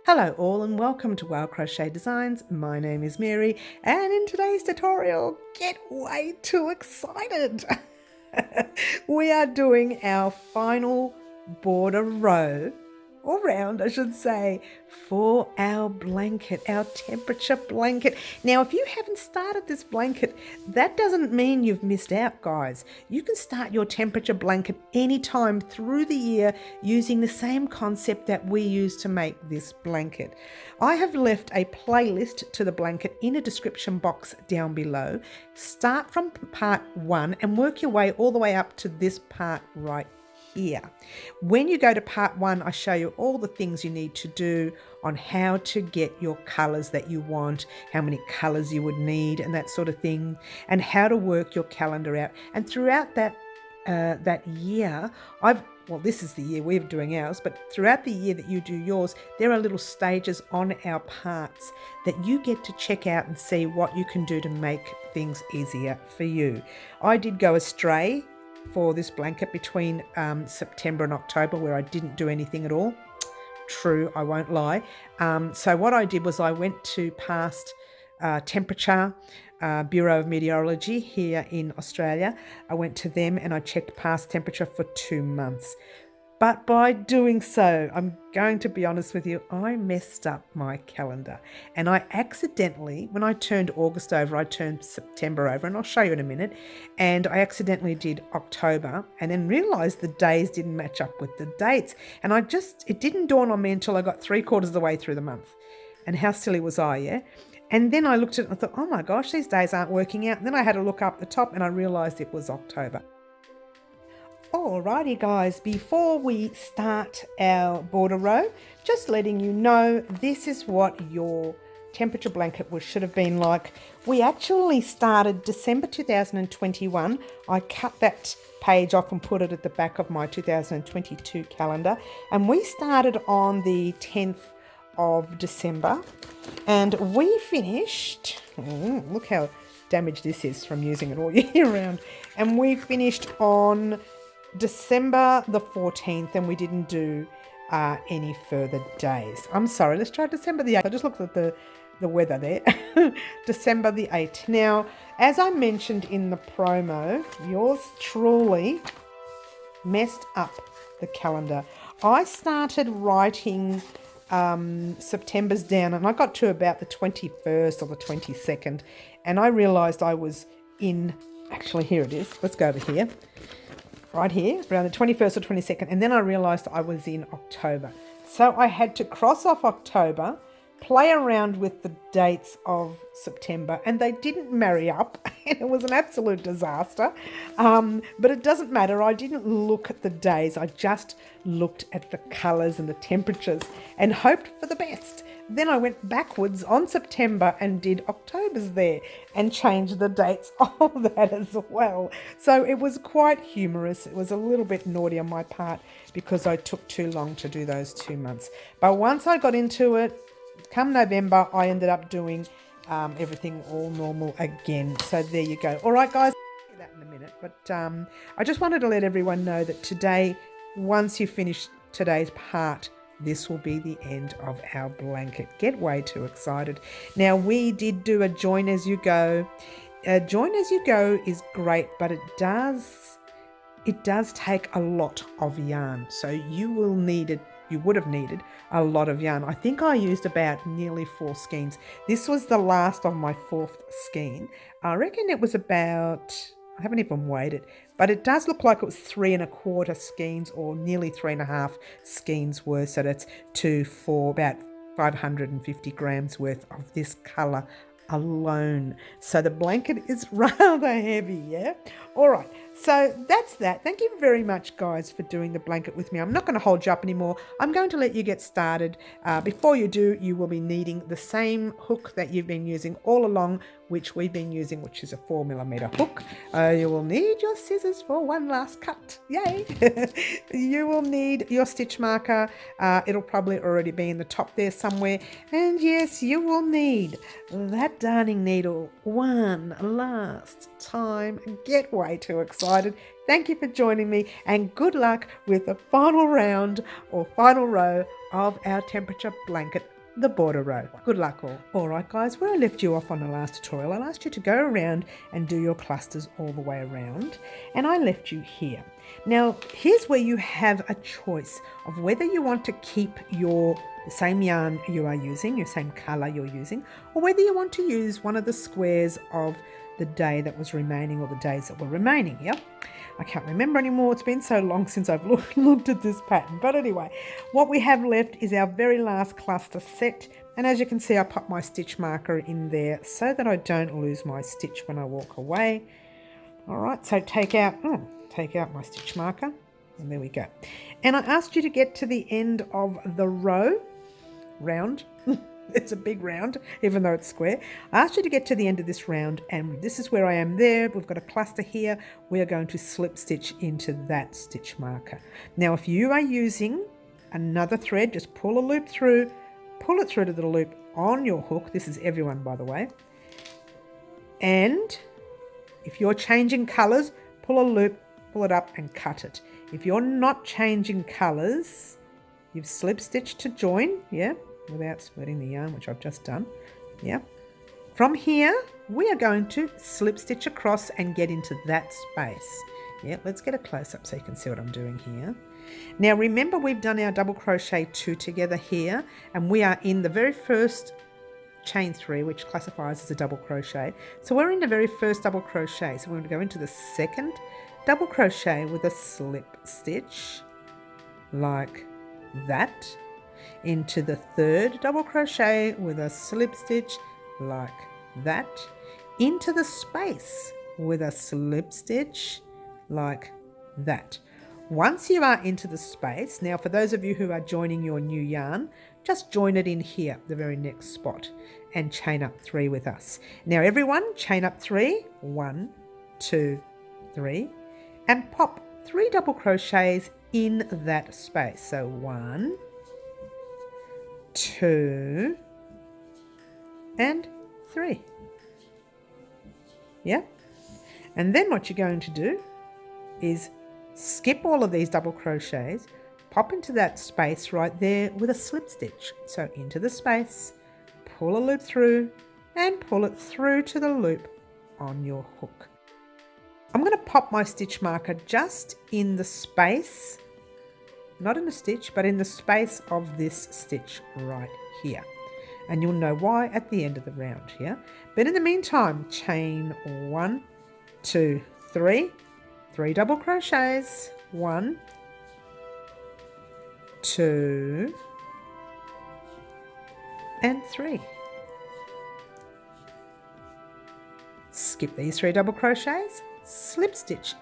Hello all and welcome to Crochet Designs. My name is Mary and in today's tutorial, get way too excited. We are doing our final border row, or round I should say, for our blanket, our temperature blanket. Now if you haven't started this blanket, that doesn't mean you've missed out, guys. You can start your temperature blanket anytime through the year using the same concept that we use to make this blanket. I have left a playlist to the blanket in a description box down below. Start from part 1 and work your way all the way up to this part right here. When you go to part 1, I show you all the things you need to do on how to get your colors that you want, how many colors you would need and that sort of thing, and how to work your calendar out. And throughout that year, this is the year we're doing ours, but throughout the year that you do yours, there are little stages on our parts that you get to check out and see what you can do to make things easier for you. I did go astray for this blanket between September and October, where I didn't do anything at all. True, I won't lie. So what I did was I went to past temperature Bureau of Meteorology here in Australia. I went to them and I checked past temperature for 2 months. But by doing so, I'm going to be honest with you, I messed up my calendar. And I accidentally, when I turned August over, I turned September over, and I'll show you in a minute. And I accidentally did October and then realised the days didn't match up with the dates. And it didn't dawn on me until I got 3/4 of the way through the month. And how silly was I, yeah? And then I looked at it and I thought, oh my gosh, these days aren't working out. And then I had a look up the top and I realised it was October. Alrighty guys, before we start our border row, just letting you know this is what your temperature blanket should have been like. We actually started December 2021. I cut that page off and put it at the back of my 2022 calendar, and we started on the 10th of December and we finished, look how damaged this is from using it all year round, and we finished on December the 14th, and we didn't do any further days. I'm sorry, let's try December the 8th. I just looked at the weather there. December the 8th. Now, as I mentioned in the promo, yours truly messed up the calendar. I started writing September's down and I got to about the 21st or the 22nd, and I realised I was in, actually here it is, let's go over here. Right here, around the 21st or 22nd, and then I realised I was in October. So I had to cross off October, play around with the dates of September, and they didn't marry up, and it was an absolute disaster. But it doesn't matter, I didn't look at the days, I just looked at the colours and the temperatures and hoped for the best. Then I went backwards on September and did October's there and changed the dates of that as well. So it was quite humorous. It was a little bit naughty on my part because I took too long to do those 2 months. But once I got into it, come November, I ended up doing everything all normal again. So there you go. All right, guys, I'll do that in a minute. But I just wanted to let everyone know that today, once you finish today's part, this will be the end of our blanket. Get way too excited. Now, we did do a join as you go. Join as you go is great, but it does take a lot of yarn. So you would have needed a lot of yarn. I think I used about nearly 4 skeins. This was the last of my 4th skein. I reckon it was about, I haven't even weighed it, but it does look like it was 3 1/4 skeins or nearly 3 1/2 skeins worth. So that's 2 for about 550 grams worth of this colour alone. So the blanket is rather heavy, yeah? All right, so that's that. Thank you very much, guys, for doing the blanket with me. I'm not going to hold you up anymore. I'm going to let you get started. Before you do, you will be needing the same hook that you've been using all along, which we've been using, which is a 4mm hook. You will need your scissors for one last cut. Yay! You will need your stitch marker. It'll probably already be in the top there somewhere. And yes, you will need that darning needle one last time. Get way too excited. Thank you for joining me, and good luck with the final round or final row of our temperature blanket the border row. Good luck all. Alright guys, where I left you off on the last tutorial, I asked you to go around and do your clusters all the way around, and I left you here. Now here's where you have a choice of whether you want to keep the same yarn you are using, your same colour you're using, or whether you want to use one of the squares of the day that was remaining, or the days that were remaining. Yep. I can't remember anymore. It's been so long since I've looked at this pattern. But anyway, what we have left is our very last cluster set. And as you can see, I put my stitch marker in there so that I don't lose my stitch when I walk away. All right, so take out my stitch marker, and there we go. And I asked you to get to the end of the row, round. It's a big round, even though it's square. I asked you to get to the end of this round, and this is where I am there. We've got a cluster here. We are going to slip stitch into that stitch marker. Now, if you are using another thread, just pull a loop through, pull it through to the loop on your hook. This is everyone, by the way. And if you're changing colours, pull a loop, pull it up and cut it. If you're not changing colours, you've slip stitched to join, yeah, without splitting the yarn, which I've just done. Yeah. From here, we are going to slip stitch across and get into that space. Yeah, let's get a close up so you can see what I'm doing here. Now remember, we've done our double crochet 2 together here, and we are in the very first chain 3, which classifies as a double crochet. So we're in the very first double crochet. So we're going to go into the second double crochet with a slip stitch like that, into the third double crochet with a slip stitch like that, into the space with a slip stitch like that. Once you are into the space, now for those of you who are joining your new yarn, just join it in here, the very next spot, and chain up 3 with us. Now everyone, chain up 3, 1, 2, 3, and pop 3 double crochets in that space. So 1, 2, and 3. Yeah. And then what you're going to do is skip all of these double crochets, pop into that space right there with a slip stitch. So into the space, pull a loop through, and pull it through to the loop on your hook. I'm going to pop my stitch marker just in the space, not in the stitch, but in the space of this stitch right here. And you'll know why at the end of the round here. But in the meantime, chain 1, 2, 3, 3 double crochets, 1, 2, and 3. Skip these 3 double crochets, slip stitch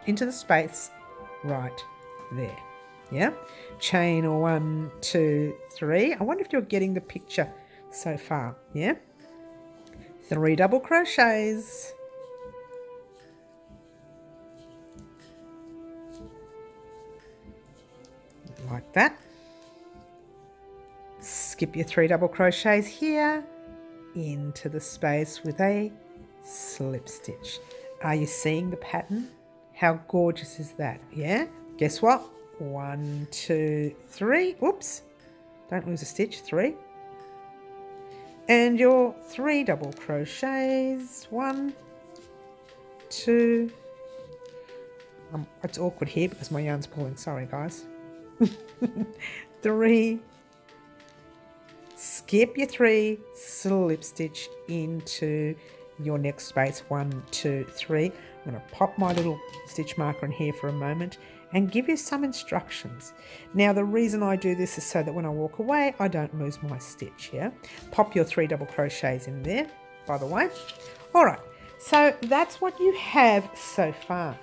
into the space right there. Yeah, chain 1, 2, 3. I wonder if you're getting the picture so far. Yeah, 3 double crochets, like that. Skip your 3 double crochets here into the space with a slip stitch. Are you seeing the pattern? How gorgeous is that? Yeah, guess what? 1, 2, 3. Oops, don't lose a stitch. 3, and your 3 double crochets. 1, 2. It's awkward here because my yarn's pulling. Sorry guys. 3. Skip your 3, slip stitch into your next space. 1, 2, 3. I'm going to pop my little stitch marker in here for a moment and give you some instructions. Now the reason I do this is so that when I walk away I don't lose my stitch. Yeah, pop your 3 double crochets in there, by the way. All right, so that's what you have so far.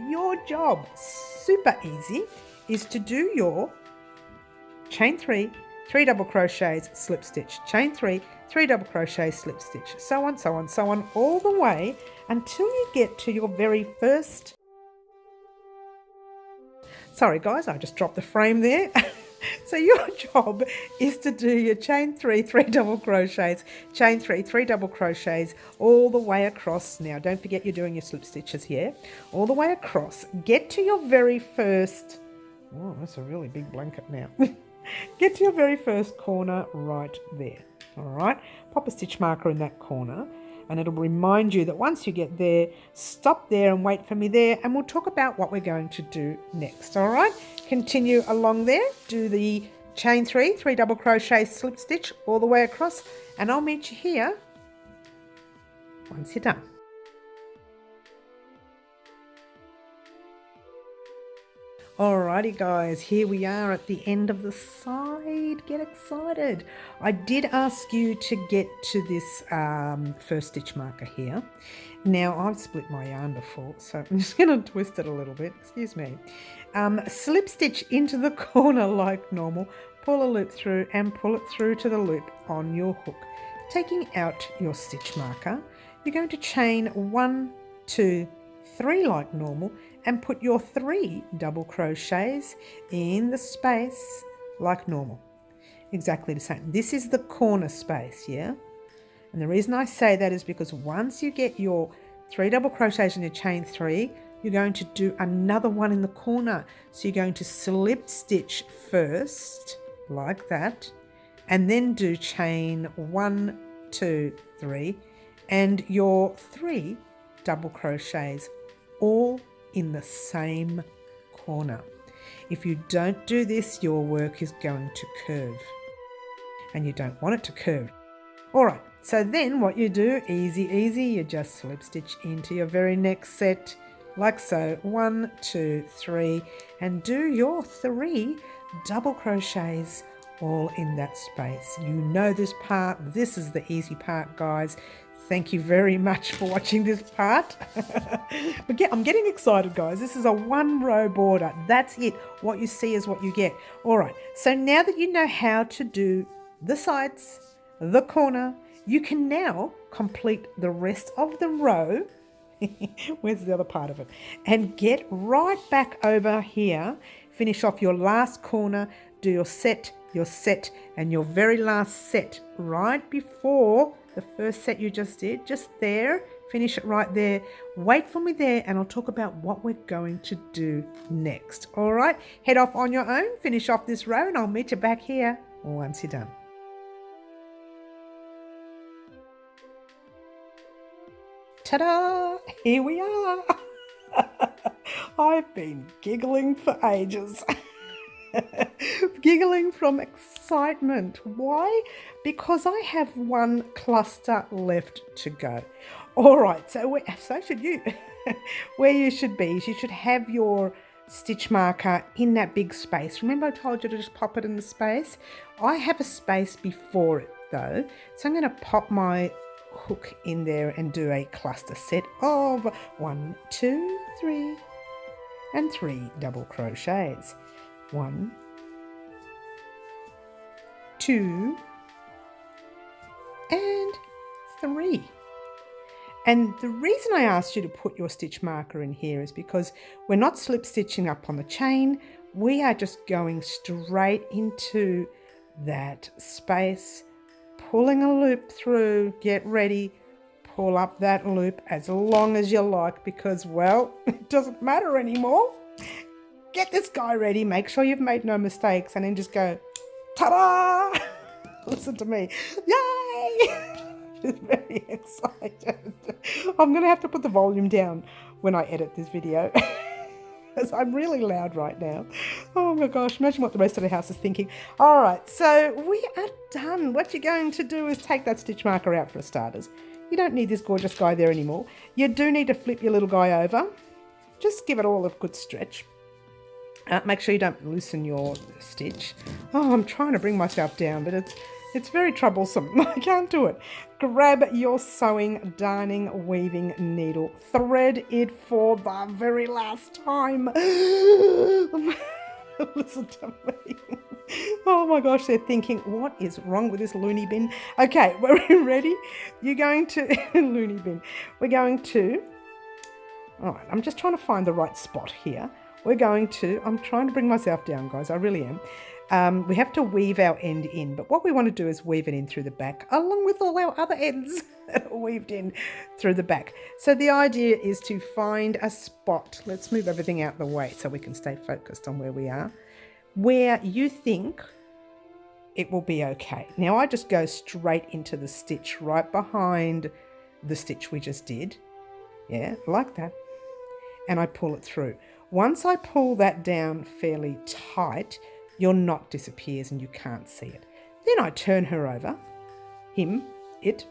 Your job, super easy, is to do your chain 3, 3 double crochets, slip stitch, chain 3, 3 double crochets, slip stitch, so on, so on, so on, all the way until you get to your very first. Sorry guys, I just dropped the frame there. So your job is to do your chain 3, 3 double crochets, chain 3, 3 double crochets all the way across. Now don't forget you're doing your slip stitches here, all the way across. Get to your very first, oh that's a really big blanket now. Get to your very first corner right there. All right, pop a stitch marker in that corner and it'll remind you that once you get there, stop there and wait for me there, and we'll talk about what we're going to do next. All right, continue along there, do the chain 3 double crochet, slip stitch all the way across, and I'll meet you here once you're done. Alrighty guys, here we are at the end of the side. Get excited. I did ask you to get to this first stitch marker here. Now I've split my yarn before, so I'm just going to twist it a little bit. Excuse me. Slip stitch into the corner like normal. Pull a loop through and pull it through to the loop on your hook. Taking out your stitch marker, you're going to chain 1, 2, 3 like normal and put your 3 double crochets in the space like normal. Exactly the same. This is the corner space, yeah? And the reason I say that is because once you get your 3 double crochets in your chain 3, you're going to do another one in the corner. So you're going to slip stitch first, like that, and then do chain 1, 2, 3, and your 3 double crochets all in the same corner. If you don't do this, your work is going to curve, and you don't want it to curve. All right, so then what you do, easy, you just slip stitch into your very next set, like so, 1, 2, 3, and do your 3 double crochets all in that space. You know this part. This is the easy part, guys. Thank you very much for watching this part. I'm getting excited, guys. This is a 1-row border. That's it. What you see is what you get. All right. So now that you know how to do the sides, the corner, you can now complete the rest of the row. Where's the other part of it? And get right back over here. Finish off your last corner. Do your set, and your very last set right before the first set you just did, just there. Finish it right there. Wait for me there and I'll talk about what we're going to do next. All right, head off on your own, finish off this row, and I'll meet you back here once you're done. Ta-da! Here we are. I've been giggling for ages. Giggling from excitement. Why? Because I have 1 cluster left to go. All right, so should you. Where you should be is you should have your stitch marker in that big space. Remember I told you to just pop it in the space? I have a space before it though, so I'm going to pop my hook in there and do a cluster set of 1, 2, 3 and 3 double crochets. 1, 2 and 3. And the reason I asked you to put your stitch marker in here is because we're not slip stitching up on the chain. We are just going straight into that space, pulling a loop through. Get ready, pull up that loop as long as you like, because, well, it doesn't matter anymore. Get this guy ready, make sure you've made no mistakes, and then just go, ta-da! Listen to me. Yay! She's very excited. I'm going to have to put the volume down when I edit this video. Because I'm really loud right now. Oh my gosh, imagine what the rest of the house is thinking. All right, so we are done. What you're going to do is take that stitch marker out for starters. You don't need this gorgeous guy there anymore. You do need to flip your little guy over. Just give it all a good stretch. Make sure you don't loosen your stitch. Oh, I'm trying to bring myself down, but it's very troublesome. I can't do it. Grab your sewing, darning, weaving needle. Thread it for the very last time. Listen to me. Oh my gosh, they're thinking, what is wrong with this loony bin? Okay, we're ready. You're going to... loony bin. We're going to... All right, I'm just trying to find the right spot here. We're going to... I'm trying to bring myself down, guys. I really am. We have to weave our end in, but what we want to do is weave it in through the back, along with all our other ends that are weaved in through the back. So the idea is to find a spot. Let's move everything out the way so we can stay focused on where we are. Where you think it will be okay. Now I just go straight into the stitch right behind the stitch we just did. Yeah, like that. And I pull it through. Once I pull that down fairly tight, your knot disappears and you can't see it. Then I turn her over, him, it,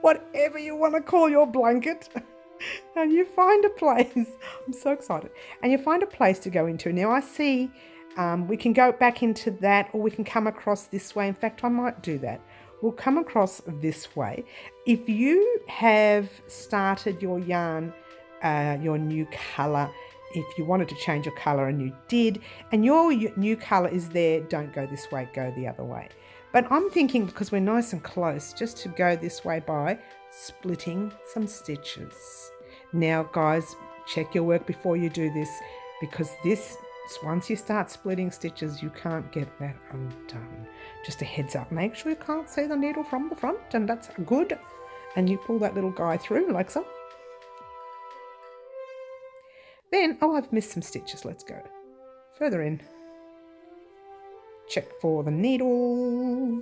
whatever you want to call your blanket, and you find a place. I'm so excited. And you find a place to go into. Now I see we can go back into that, or we can come across this way. In fact, I might do that. We'll come across this way. If you have started your yarn, your new colour, if you wanted to change your colour and you did, and your new colour is there, don't go this way, go the other way. But I'm thinking, because we're nice and close, just to go this way by splitting some stitches. Now guys, check your work before you do this, because this, once you start splitting stitches, you can't get that undone. Just a heads up, make sure you can't see the needle from the front, and that's good. And you pull that little guy through like so. Then, oh, I've missed some stitches. Let's go further in. Check for the needle.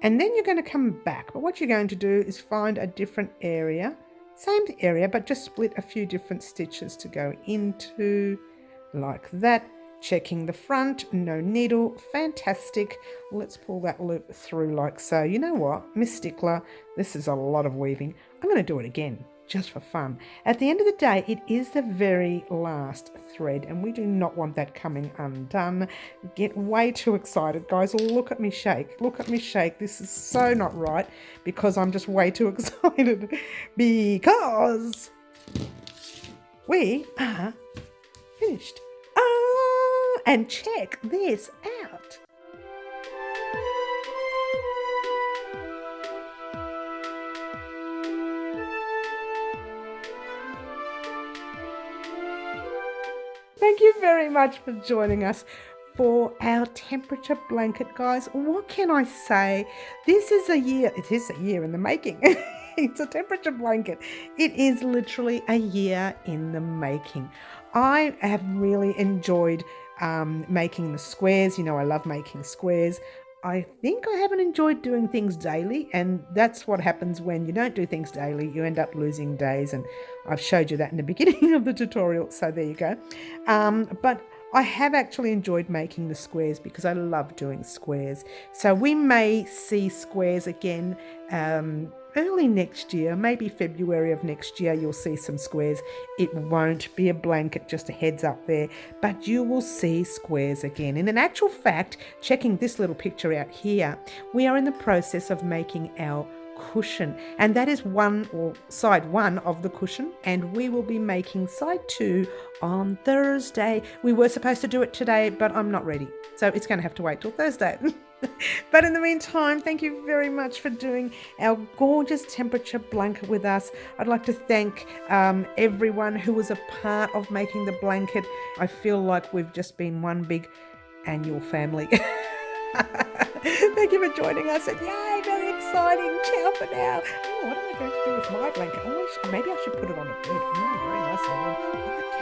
And then you're going to come back. But what you're going to do is find a different area. Same area, but just split a few different stitches to go into, like that. Checking the front, no needle, fantastic. Let's pull that loop through like so. You know what, Miss Stickler, this is a lot of weaving. I'm going to do it again, just for fun. At the end of the day, it is the very last thread, and we do not want that coming undone. Get way too excited, guys. Look at me shake. Look at me shake. This is so not right, because I'm just way too excited, because we are finished. And check this out. Thank you very much for joining us for our temperature blanket, guys. What can I say? This is a year, it is a year in the making. It's a temperature blanket. It is literally a year in the making. I have really enjoyed making the squares. You know, I love making squares. I think I haven't enjoyed doing things daily, and that's what happens when you don't do things daily. You end up losing days, and I've showed you that in the beginning of the tutorial, so there you go. But I have actually enjoyed making the squares because I love doing squares. So we may see squares again early next year, maybe February of next year. You'll see some squares. It won't be a blanket, just a heads up there, but you will see squares again. And in actual fact, checking this little picture out here, we are in the process of making our cushion, and that is side one of the cushion, and we will be making side two on Thursday. We were supposed to do it today, but I'm not ready, so it's going to have to wait till Thursday. But in the meantime, thank you very much for doing our gorgeous temperature blanket with us. I'd like to thank everyone who was a part of making the blanket. I feel like we've just been one big annual family. Thank you for joining us, and yay, very exciting. Ciao for now. Oh, what am I going to do with my blanket? Oh, maybe I should put it on a bed. Oh, very nice.